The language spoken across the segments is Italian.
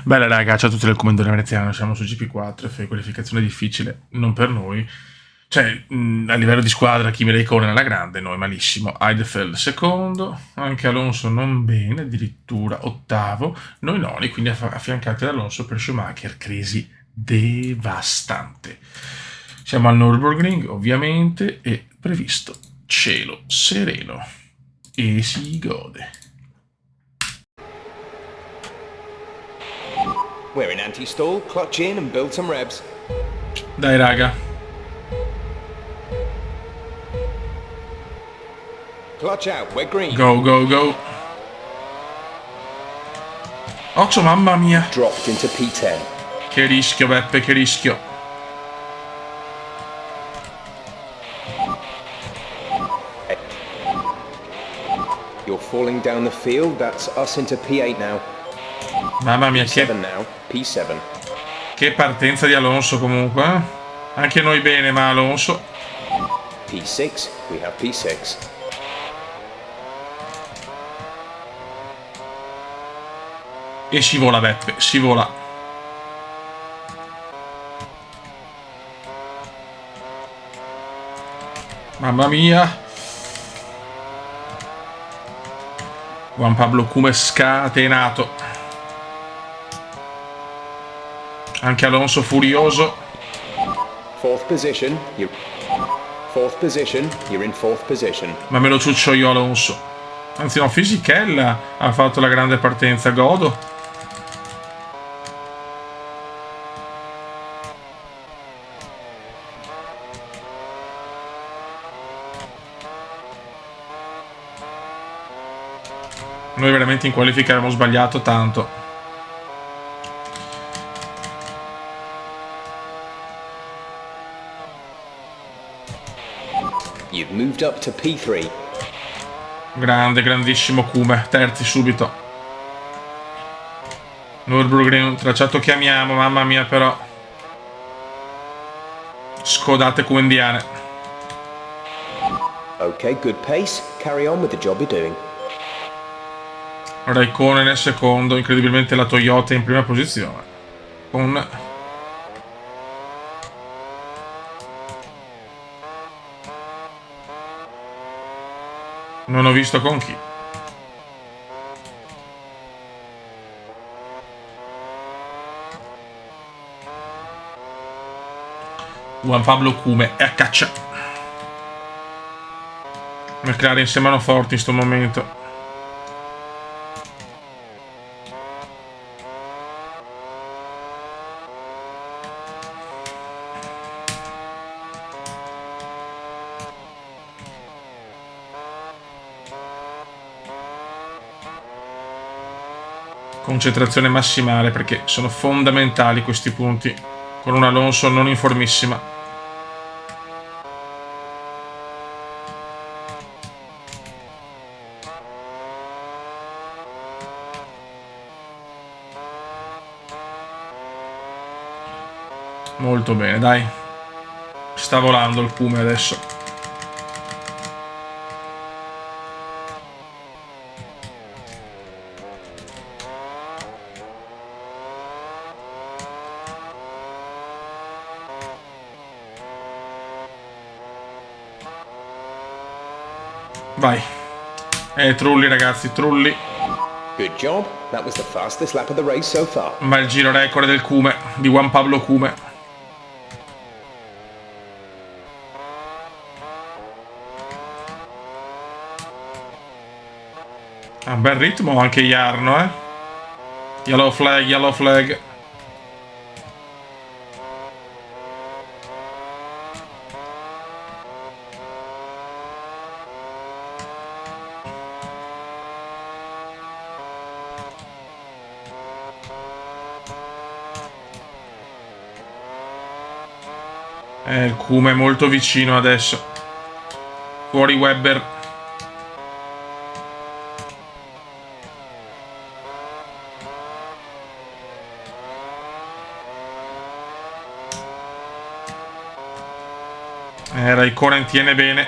Bella raga, ciao a tutti del comandone veneziano, siamo su GP4, qualificazione difficile, non per noi. Cioè, a livello di squadra, Kimi Räikkönen alla grande, noi malissimo. Heidfeld secondo, anche Alonso non bene, addirittura ottavo, noi noni, quindi affiancati da Alonso per Schumacher, crisi devastante. Siamo al Nürburgring, ovviamente, e previsto cielo sereno. E si gode. We're in anti-stall, clutch in and build some revs. Dai raga. Clutch out, we're green. Go, go, go. Occhio, mamma mia. Dropped into P10. Che rischio, Beppe, che rischio. You're falling down the field, that's us into P8 now. Mamma mia, P7 now, P7. che partenza di Alonso comunque. Anche noi bene, ma Alonso. P6, we have P6. E scivola, Beppe, scivola. Mamma mia. Juan Pablo Come scatenato. Anche Alonso furioso. Fourth position, you're in fourth position. Ma me lo ciuccio io Alonso. Anzi no, Fisichella ha fatto la grande partenza. Godo. Noi veramente in qualifica abbiamo sbagliato tanto. You've moved up to P3. Grande, grandissimo Kume. Terzi subito. Nürburgring, un tracciato che amiamo, mamma mia però. Scodate come indiane. Okay, good pace. Carry on with the job you're doing. Raikkonen è secondo, incredibilmente la Toyota è in prima posizione. Con... Non ho visto con chi. Juan Pablo Kume è a caccia. McLaren sembrano forti in sto momento. Concentrazione massimale perché sono fondamentali questi punti con un Alonso non in formissima. Molto bene, dai. Sta volando il Kume adesso. Vai. Trulli ragazzi, trulli. Good job. That was the fastest lap of the race so far. Ma il giro record del Kume, di Juan Pablo Kume. Un bel ritmo anche Jarno, eh. Yellow flag, yellow flag. Il Kume è molto vicino adesso. Fuori Webber. Raikkonen tiene bene.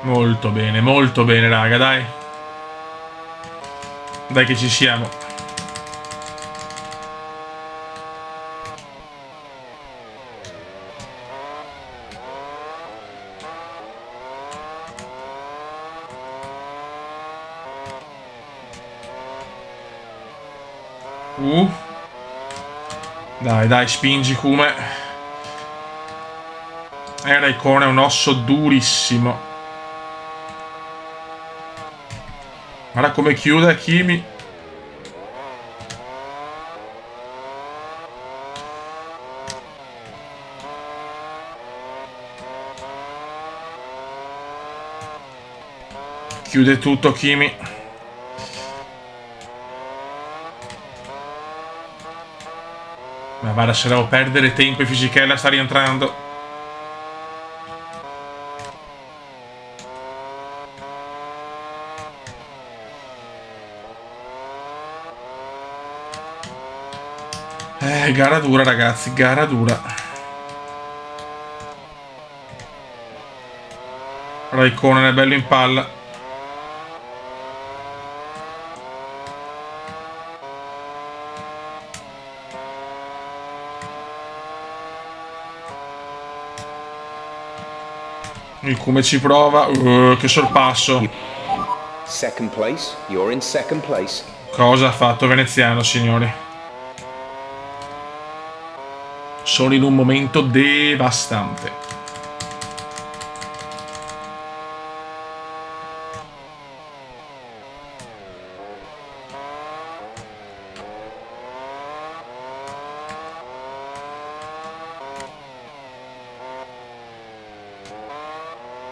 Molto bene, raga, dai. Dai che ci siamo. Dai, dai, spingi Kume. Raikkonen è un osso durissimo. Guarda come chiude Kimi. Chiude tutto Kimi. Ma va, lascerò perdere tempo e Fisichella sta rientrando. Gara dura, ragazzi, gara dura. Raikkonen è bello in palla. Il Kume ci prova. Che sorpasso. Second place. You're in second place. Cosa ha fatto Veneziano, signori? Sono in un momento devastante.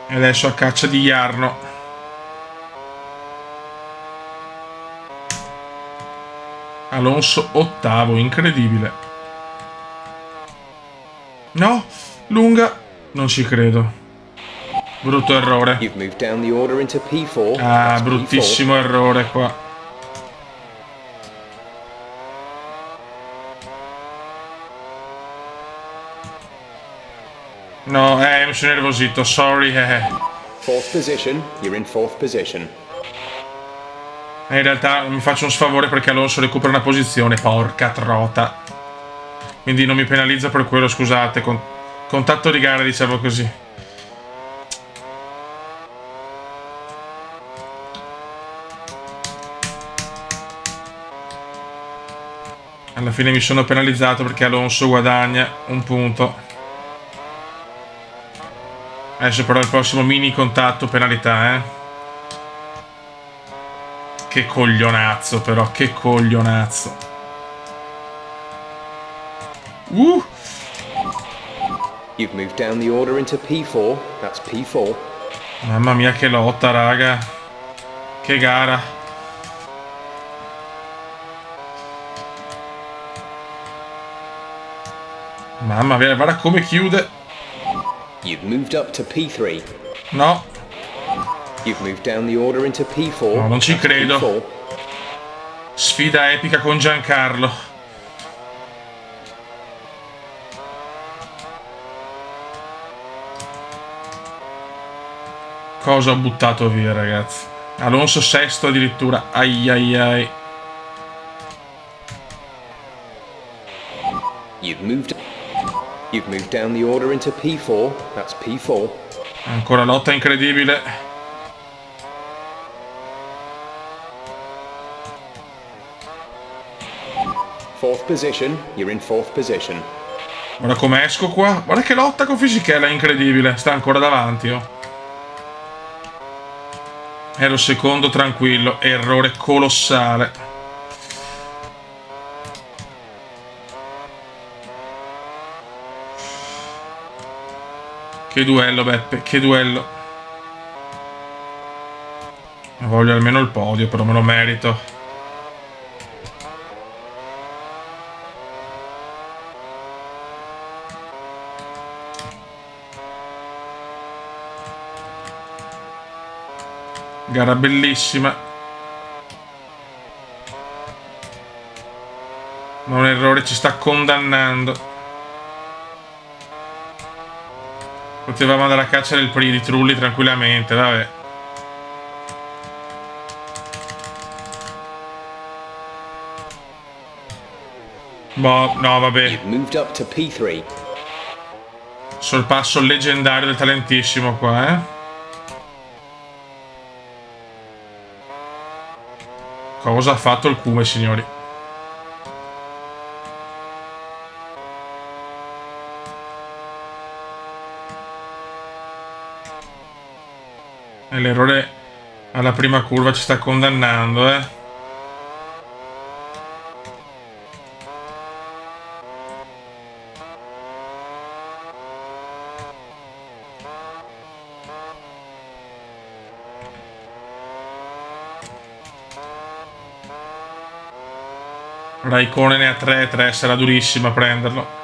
E adesso a caccia di Jarno. Alonso ottavo, incredibile. No, lunga. Non ci credo. Brutto errore. You've moved down the order into P4. Ah, That's bruttissimo P4. errore qua. No, mi sono nervosito, sorry. Fourth position. You're in fourth position. In realtà mi faccio un sfavore perché Alonso recupera una posizione, porca trota. Quindi non mi penalizza per quello, scusate. Contatto di gara, diciamo così. Alla fine mi sono penalizzato perché Alonso guadagna un punto. Adesso però il prossimo mini contatto penalità, Che coglionazzo però, che coglionazzo. You've moved down the order into P4. That's P4. Mamma mia che lotta, raga. Che gara. Mamma mia, guarda come chiude. You've moved up to P3. No. You've moved down the order into P4. No, non ci That's credo. P4. Sfida epica con Giancarlo. Cosa ho buttato via, ragazzi? Alonso sesto addirittura. Ai ai ai. You've moved down the order into P4. That's P4. Ancora lotta incredibile. Fourth position. You're in fourth position. Guarda come esco qua. Guarda che lotta con Fisichella, incredibile. Sta ancora davanti, oh. Ero secondo tranquillo. Errore colossale. Che duello, Beppe, che duello. Voglio almeno il podio, però me lo merito. Gara bellissima. Ma un errore ci sta condannando. Potevamo andare a caccia di Trulli tranquillamente, vabbè. Boh, no, vabbè. You've moved up to P3. Sorpasso leggendario del talentissimo qua, eh. Cosa ha fatto il Cume, signori? E l'errore alla prima curva ci sta condannando, eh. Raikkonen ne ha 3-3, sarà durissima prenderlo.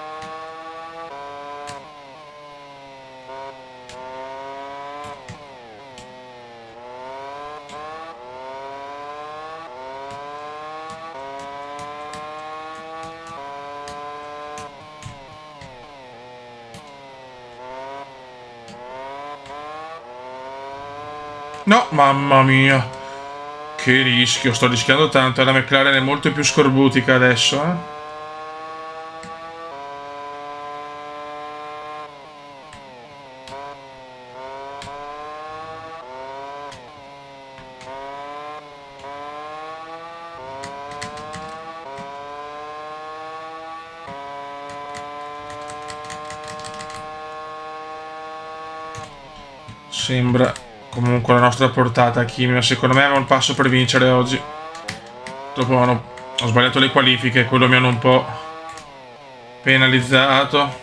No, mamma mia. Che rischio, sto rischiando tanto. La McLaren è molto più scorbutica adesso, eh. Sembra comunque la nostra portata, Kimi, ma secondo me aveva un passo per vincere oggi. Dopo ho sbagliato le qualifiche, quello mi hanno un po' penalizzato.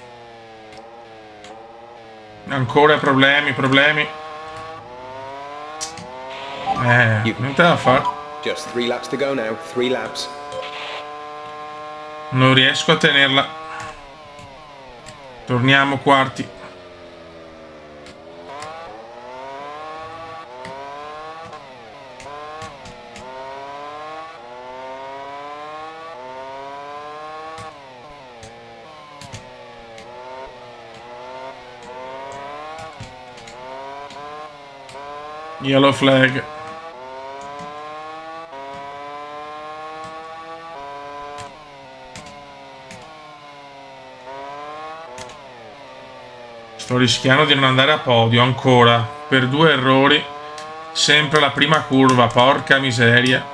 Ancora problemi. Niente da fare. Just 3 laps to go now. 3 laps. Non riesco a tenerla. Torniamo quarti. Yellow flag. Sto rischiando di non andare a podio ancora per 2 errori. Sempre la prima curva, porca miseria.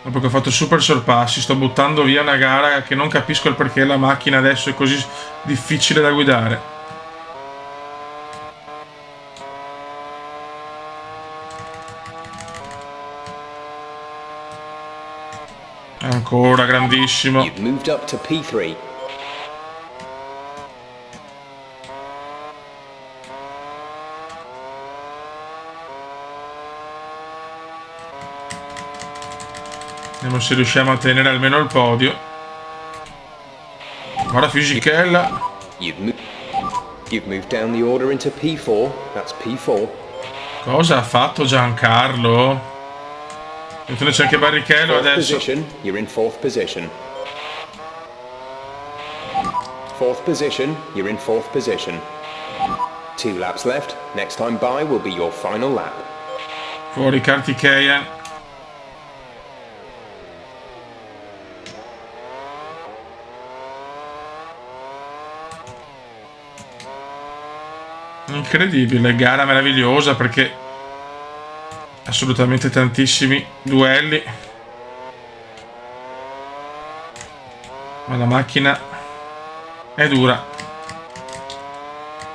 Dopo che ho fatto super sorpassi, sto buttando via una gara che non capisco il perché la macchina adesso è così difficile da guidare. Ancora grandissimo. You've moved up to P3. Vediamo se riusciamo a tenere almeno il podio. Guarda Fisichella. You've moved down the order into P4. That's P4. Cosa ha fatto Giancarlo? Attenzione, c'è anche Barrichello adesso. Position, you're in 4th position. 4th position, you're in 4th position. 2 laps left. Next time by will be your final lap. Fuori Kartikeyan. Incredibile, gara meravigliosa perché assolutamente tantissimi duelli. Ma la macchina è dura.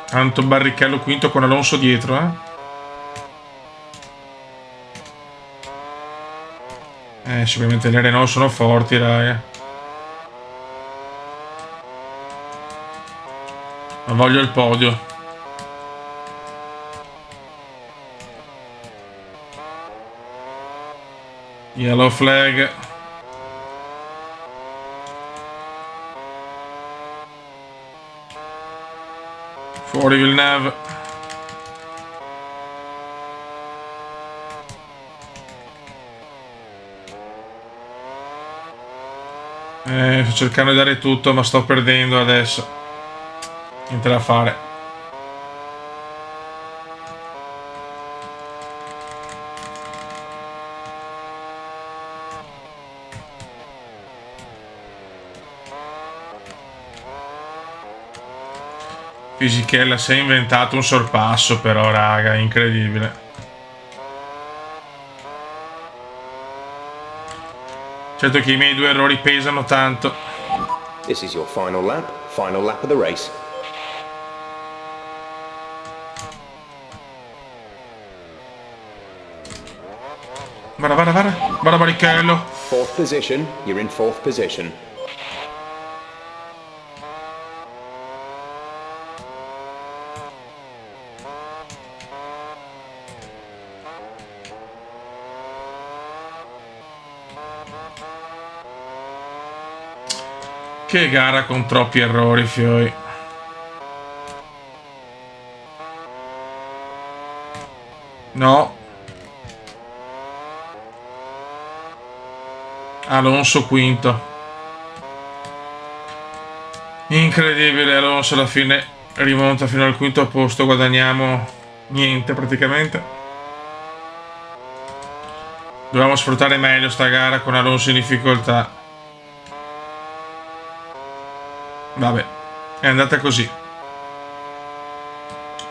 Tanto Barrichello quinto con Alonso dietro, sicuramente le Renault sono forti, dai. Ma voglio il podio. Yellow flag. Fuori Villeneuve. Sto cercando di dare tutto, ma sto perdendo adesso. Niente da fare. Fisichella si è inventato un sorpasso, però, raga, incredibile. Certo che i miei 2 errori pesano tanto. This is your final lap of the race. Vada Barrichello. Fourth position, you're in fourth position. Che gara con troppi errori, fioi. No. Alonso quinto. Incredibile, Alonso alla fine rimonta fino al quinto posto, guadagniamo niente praticamente. Dovevamo sfruttare meglio sta gara con Alonso in difficoltà. Vabbè, è andata così.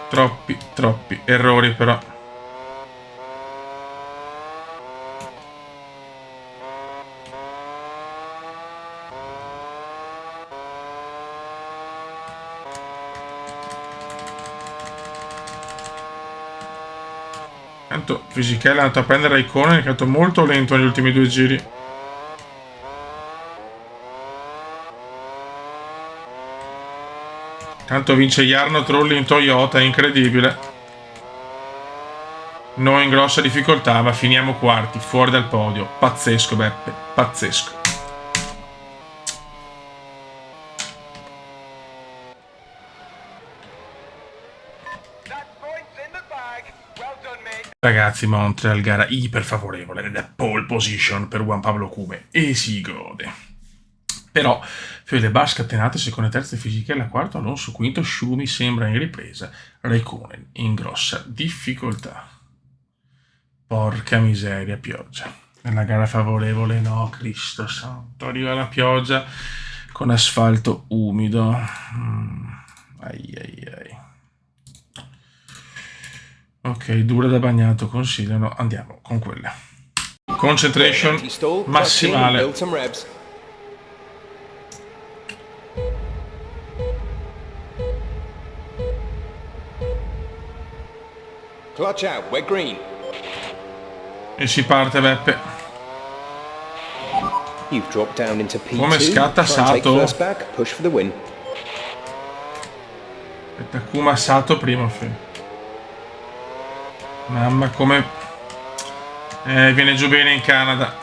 Troppi errori però. Tanto Fisichella è andato a prendere Raikkonen, è stato molto lento negli ultimi 2 giri. Tanto vince Jarno Trulli in Toyota, è incredibile. Noi in grossa difficoltà, ma finiamo quarti, fuori dal podio. Pazzesco, Beppe, pazzesco. Ragazzi, Montreal, gara iper favorevole ed è pole position per Juan Pablo Cume e si gode. Però, le bar scatenate, seconda e terza, Fisichella quarto, Alonso quinto, Schumi sembra in ripresa, Raikkonen in grossa difficoltà. Porca miseria, pioggia. Nella gara favorevole no, Cristo santo, arriva la pioggia con asfalto umido. Ai. Ok, dura da bagnato, consigliano, andiamo con quelle. Concentration massimale. Clutch out, we're green. E si parte, Beppe. You've dropped down into P2. Come scatta Sato? First back, push for the win. Takuma Sato primo, Mamma come viene giù bene in Canada.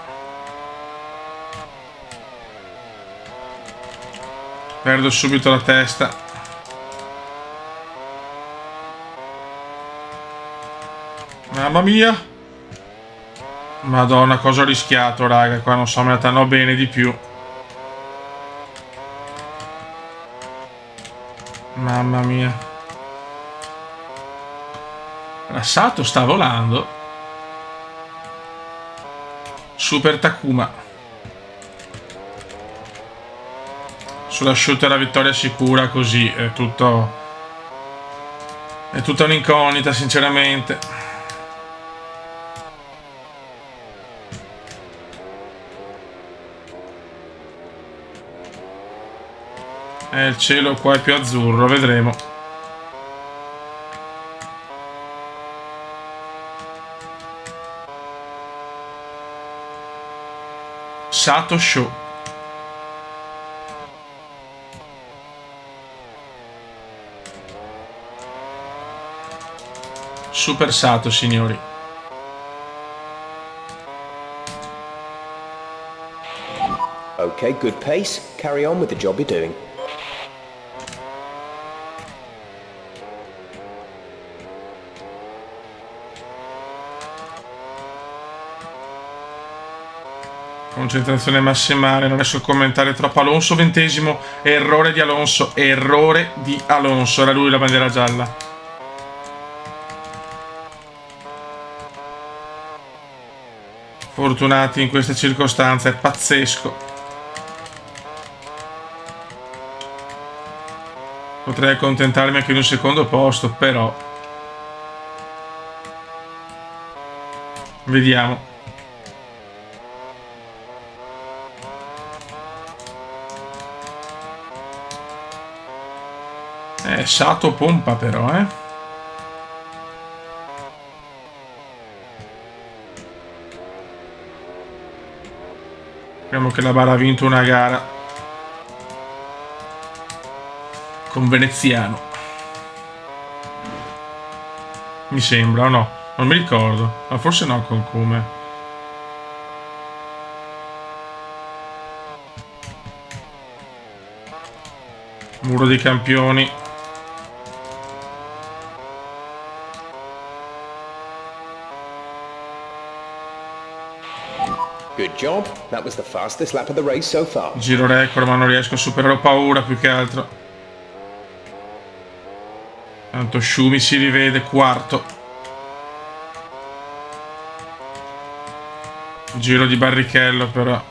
Perdo subito la testa. Mamma mia. Madonna, cosa ho rischiato, raga. Qua non so, me la tanno bene di più. Mamma mia. Sato sta volando. Super Takuma. Sulla shooter la vittoria sicura, così è tutto. È tutta un'incognita, sinceramente. Il cielo qua è più azzurro, vedremo. Sato Show. Super Sato, signori. Okay, good pace. Carry on with the job you're doing. Concentrazione massimale, non riesco a commentare troppo. Alonso 20°, errore di Alonso, era lui la bandiera gialla. Fortunati in queste circostanze, è pazzesco. Potrei accontentarmi anche di un secondo posto, però vediamo. Sato pompa però, Speriamo che la Bara ha vinto una gara con Veneziano. Mi sembra, o no? Non mi ricordo. Ma forse no, con Come. Muro dei campioni. Good job. That was the fastest lap of the race so far. Giro record, ma non riesco a superare, ho paura più che altro. Tanto Schumi si rivede, quarto. Giro di Barrichello però.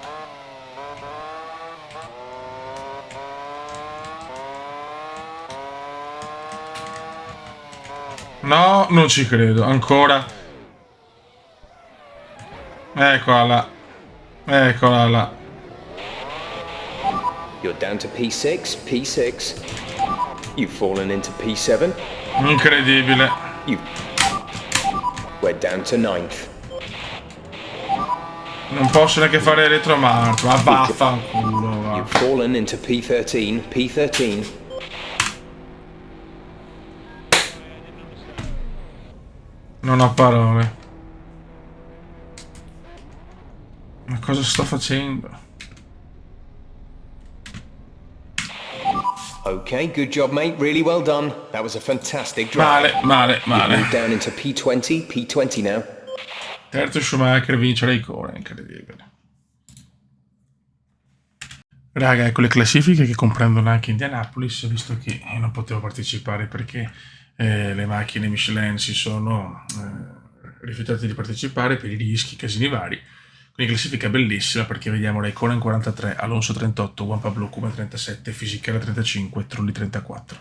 No, non ci credo, ancora. Eccola là. Eccola là. You're down to P6, P6. You've fallen into P7. Incredibile. We're down to 9th. Non posso neanche fare retromarcia, ma vaffanculo, va. You've fallen into P13, P13. Non ho parole. Ma cosa sto facendo? Okay, good job, mate. Really well done. That was a fantastic drive. Male. You've moved down into P20, P20 now. Terzo Schumacher vince Raikkonen, incredibile. Raga, ecco le classifiche che comprendono anche Indianapolis, visto che non potevo partecipare perché le macchine Michelin si sono rifiutate di partecipare per i rischi, casini vari. Quindi classifica bellissima perché vediamo Raikkonen 43, Alonso 38, Juan Pablo Kuma 37, Fisichella 35, Trulli 34.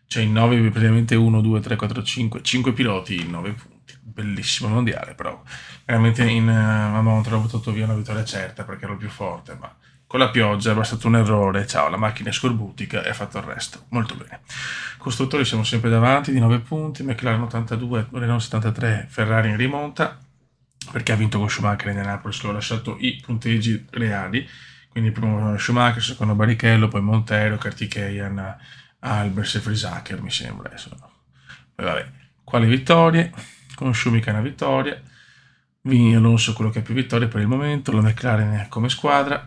Cioè in 9 praticamente 1, 2, 3, 4, 5 piloti in 9 punti. Bellissimo mondiale, però veramente a Monza ho buttato via una vittoria certa perché ero il più forte, ma con la pioggia era stato un errore, ciao, la macchina è scorbutica e ha fatto il resto, molto bene. Costruttori siamo sempre davanti di 9 punti, McLaren 82, Renault 73, Ferrari in rimonta, perché ha vinto con Schumacher in Indianapolis, che ho lasciato i punteggi reali, quindi primo Schumacher, secondo Barrichello, poi Montero, Kartikeyan, Albers e Frisacher, mi sembra. Poi vabbè, quali vittorie? Con Schumacher una vittoria, Alonso quello che ha più vittorie per il momento, la McLaren come squadra,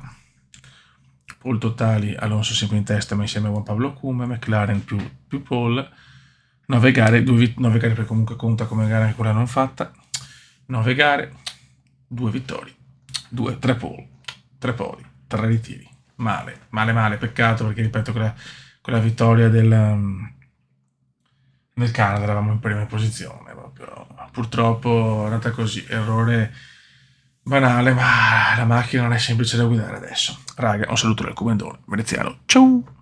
pole totali, Alonso sempre in testa ma insieme a Juan Pablo Kuma, McLaren più pole, 9 gare, 9 gare perché comunque conta come gara anche quella non fatta, 9 gare, 2 vittorie, 3 pole, 3 podi, 3 ritiri, male, peccato perché ripeto quella vittoria del Canada eravamo in prima posizione, proprio. Purtroppo è andata così, errore banale, ma la macchina non è semplice da guidare adesso. Raga, un saluto dal comandone veneziano, ciao!